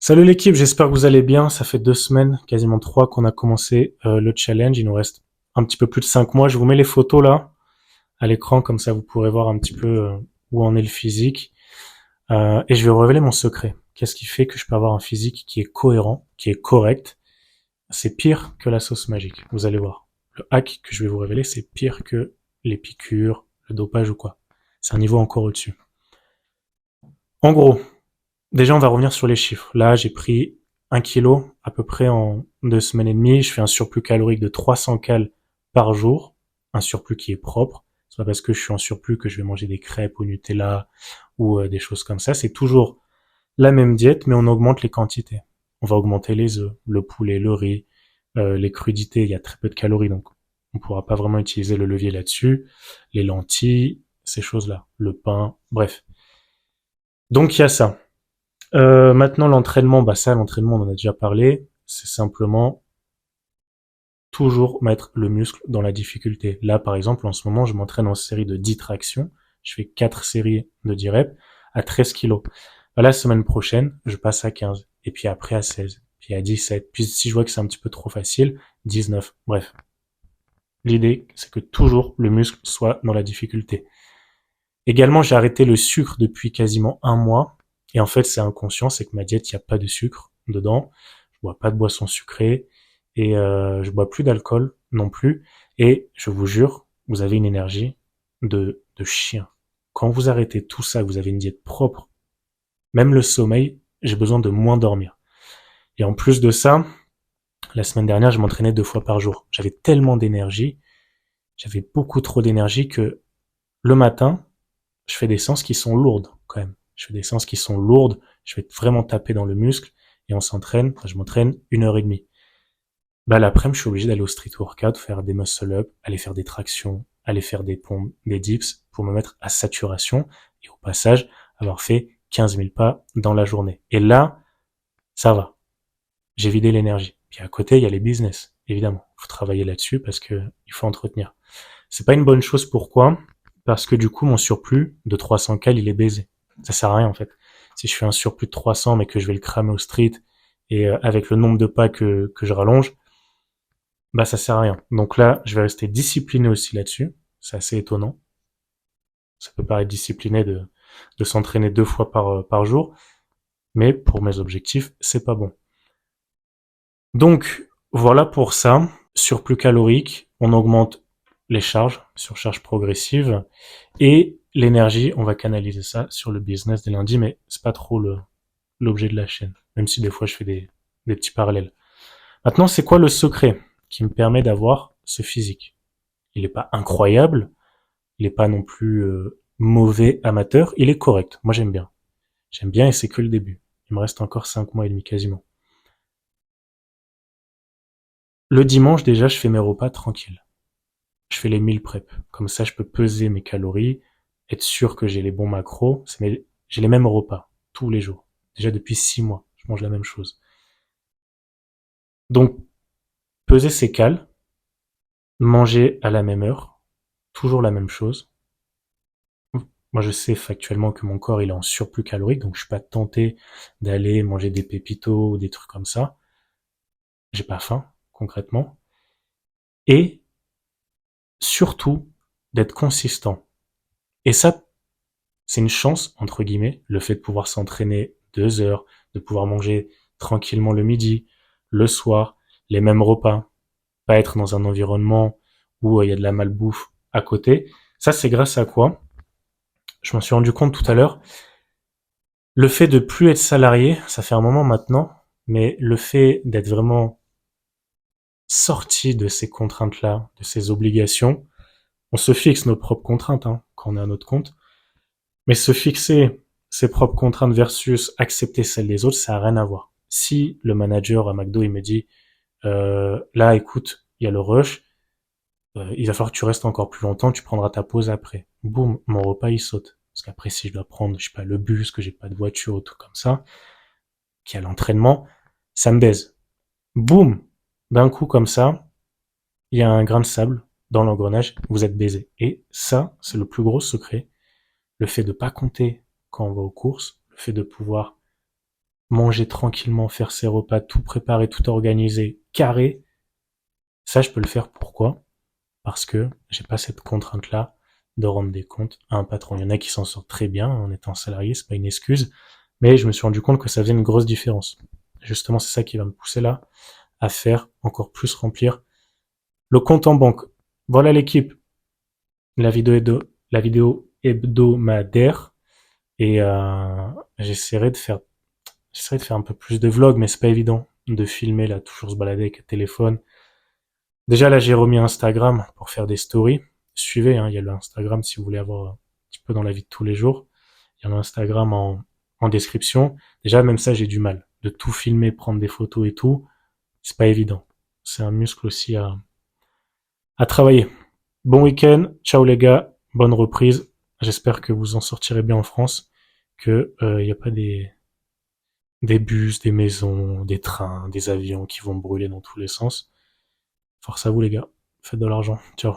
Salut l'équipe, j'espère que vous allez bien. Ça fait 2 semaines, quasiment trois, qu'on a commencé le challenge. Il nous reste un petit peu plus de 5 mois. Je vous mets les photos là à l'écran, comme ça vous pourrez voir un petit peu où en est le physique. Et je vais vous révéler mon secret. Qu'est-ce qui fait que je peux avoir un physique qui est cohérent, qui est correct? C'est pire que la sauce magique. Vous allez voir. Le hack que je vais vous révéler, c'est pire que les piqûres, le dopage ou quoi. C'est un niveau encore au-dessus. En gros, déjà, on va revenir sur les chiffres. Là, j'ai pris 1 kilo à peu près en 2 semaines et demie. Je fais un surplus calorique de 300 cales par jour, un surplus qui est propre. C'est pas parce que je suis en surplus que je vais manger des crêpes au Nutella ou des choses comme ça. C'est toujours la même diète, mais on augmente les quantités. On va augmenter les œufs, le poulet, le riz, les crudités. Il y a très peu de calories, donc on pourra pas vraiment utiliser le levier là-dessus. Les lentilles, ces choses-là, le pain, bref. Donc il y a ça. Maintenant, l'entraînement, bah ça, l'entraînement, on en a déjà parlé. C'est simplement toujours mettre le muscle dans la difficulté. Là, par exemple, en ce moment, je m'entraîne en série de 10 tractions. Je fais 4 séries de 10 reps à 13 kilos. Bah, la semaine prochaine, je passe à 15. Et puis après à 16. Puis à 17. Puis si je vois que c'est un petit peu trop facile, 19. Bref. L'idée, c'est que toujours le muscle soit dans la difficulté. Également, j'ai arrêté le sucre depuis quasiment un mois. Et en fait, c'est inconscient, c'est que ma diète, il n'y a pas de sucre dedans. Je bois pas de boisson sucrée et je bois plus d'alcool non plus. Et je vous jure, vous avez une énergie de chien. Quand vous arrêtez tout ça, vous avez une diète propre, même le sommeil, j'ai besoin de moins dormir. Et en plus de ça, la semaine dernière, je m'entraînais 2 fois par jour. J'avais tellement d'énergie, j'avais beaucoup trop d'énergie que le matin, je fais des séances qui sont lourdes quand même. Je fais des séances qui sont lourdes, je vais vraiment taper dans le muscle et on s'entraîne, je m'entraîne 1 heure et demie. Bah l'après-midi, je suis obligé d'aller au street workout, faire des muscle up, aller faire des tractions, aller faire des pompes, des dips pour me mettre à saturation et au passage avoir fait 15 000 pas dans la journée. Et là, ça va. J'ai vidé l'énergie. Puis à côté, il y a les business, évidemment. Il faut travailler là-dessus parce que il faut entretenir. C'est pas une bonne chose. Pourquoi? Parce que du coup, mon surplus de 300 cal, il est baisé. Ça sert à rien, en fait. Si je fais un surplus de 300, mais que je vais le cramer au street, et avec le nombre de pas que je rallonge, bah ça sert à rien. Donc là, je vais rester discipliné aussi là-dessus. C'est assez étonnant. Ça peut paraître discipliné de s'entraîner 2 fois par jour, mais pour mes objectifs, c'est pas bon. Donc, voilà pour ça. Surplus calorique, on augmente les charges, surcharge progressive, et l'énergie, on va canaliser ça sur le business des lundis, mais c'est pas trop l'objet de la chaîne, même si des fois je fais des petits parallèles. Maintenant, c'est quoi le secret qui me permet d'avoir ce physique? Il est pas incroyable, il est pas non plus mauvais amateur, il est correct. Moi, j'aime bien. J'aime bien et c'est que le début. Il me reste encore 5 mois et demi quasiment. Le dimanche, déjà, je fais mes repas tranquilles. Je fais les meal prep. Comme ça, je peux peser mes calories, être sûr que j'ai les bons macros. J'ai les mêmes repas tous les jours. Déjà depuis 6 mois, je mange la même chose. Donc, peser ses cales, manger à la même heure, toujours la même chose. Moi, je sais factuellement que mon corps il est en surplus calorique, donc je suis pas tenté d'aller manger des pépitos ou des trucs comme ça. J'ai pas faim, concrètement. Et surtout, d'être consistant. Et ça, c'est une chance, entre guillemets, le fait de pouvoir s'entraîner 2 heures, de pouvoir manger tranquillement le midi, le soir, les mêmes repas, pas être dans un environnement où il y a de la malbouffe à côté. Ça, c'est grâce à quoi? Je m'en suis rendu compte tout à l'heure. Le fait de plus être salarié, ça fait un moment maintenant, mais le fait d'être vraiment sorti de ces contraintes-là, de ces obligations, on se fixe nos propres contraintes hein, quand on est à notre compte, mais se fixer ses propres contraintes versus accepter celles des autres, ça a rien à voir. Si le manager à McDo il me dit là écoute, il y a le rush, il va falloir que tu restes encore plus longtemps, tu prendras ta pause après. Boum, mon repas il saute. Parce qu'après si je dois prendre, je sais pas, le bus, que j'ai pas de voiture ou tout comme ça, qui a l'entraînement, ça me baise. Boum, d'un coup comme ça, il y a un grain de sable dans l'engrenage, vous êtes baisé. Et ça, c'est le plus gros secret. Le fait de pas compter quand on va aux courses, le fait de pouvoir manger tranquillement, faire ses repas, tout préparer, tout organiser, carré, ça je peux le faire. Pourquoi? Parce que j'ai pas cette contrainte-là de rendre des comptes à un patron. Il y en a qui s'en sortent très bien en étant salarié, c'est pas une excuse, mais je me suis rendu compte que ça faisait une grosse différence. Justement, c'est ça qui va me pousser là à faire encore plus remplir le compte en banque. Voilà l'équipe. La vidéo hebdomadaire et j'essaierai de faire un peu plus de vlogs, mais c'est pas évident de filmer là, toujours se balader avec le téléphone. Déjà là, j'ai remis Instagram pour faire des stories. Suivez, hein, il y a le Instagram si vous voulez avoir un petit peu dans la vie de tous les jours. Il y a l'Instagram en description. Déjà, même ça, j'ai du mal. De tout filmer, prendre des photos et tout, c'est pas évident. C'est un muscle aussi à travailler. Bon week-end, ciao les gars, bonne reprise. J'espère que vous en sortirez bien en France, que il y a pas des bus, des maisons, des trains, des avions qui vont brûler dans tous les sens. Force à vous les gars, faites de l'argent. Ciao.